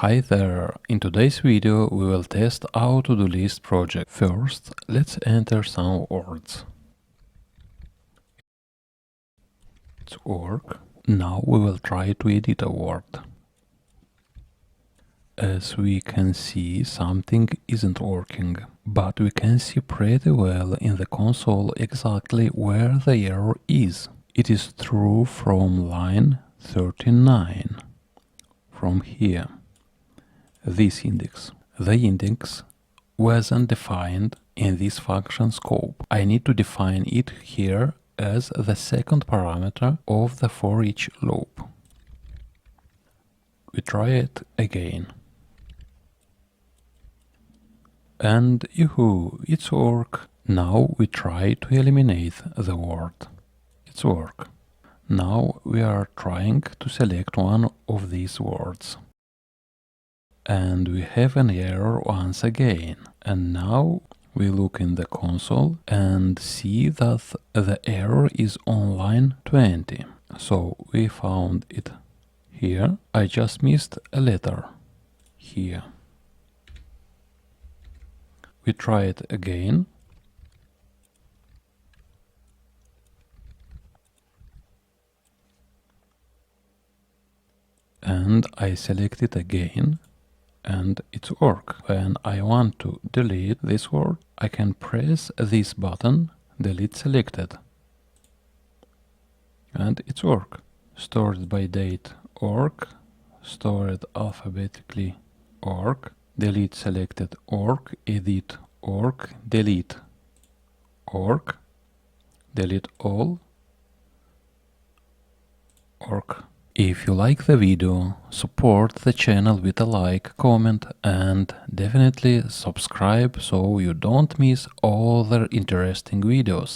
Hi there! In today's video we will test our ToDoList project. First, let's enter some words. It's work. Now we will try to edit a word. As we can see, something isn't working, but we can see pretty well in the console exactly where the error is. It is true from line 39, from here. This index. The index wasn't defined in this function scope. I need to define it here as the second parameter of the for each loop. We try it again. And yoo-hoo, it's work. Now we try to eliminate the word. It's work. Now we are trying to select one of these words. And we have an error once again. And now we look in the console and see that the error is on line 20. So we found it here. I just missed a letter here. We try it again. And I select it again. And it's work. When I want to delete this word, I can press this button, delete selected. And it's work. Stored by date, org, stored alphabetically, org, delete selected, org, edit, org, delete, org, delete all, org. If you like the video, support the channel with a like, comment and definitely subscribe so you don't miss other interesting videos.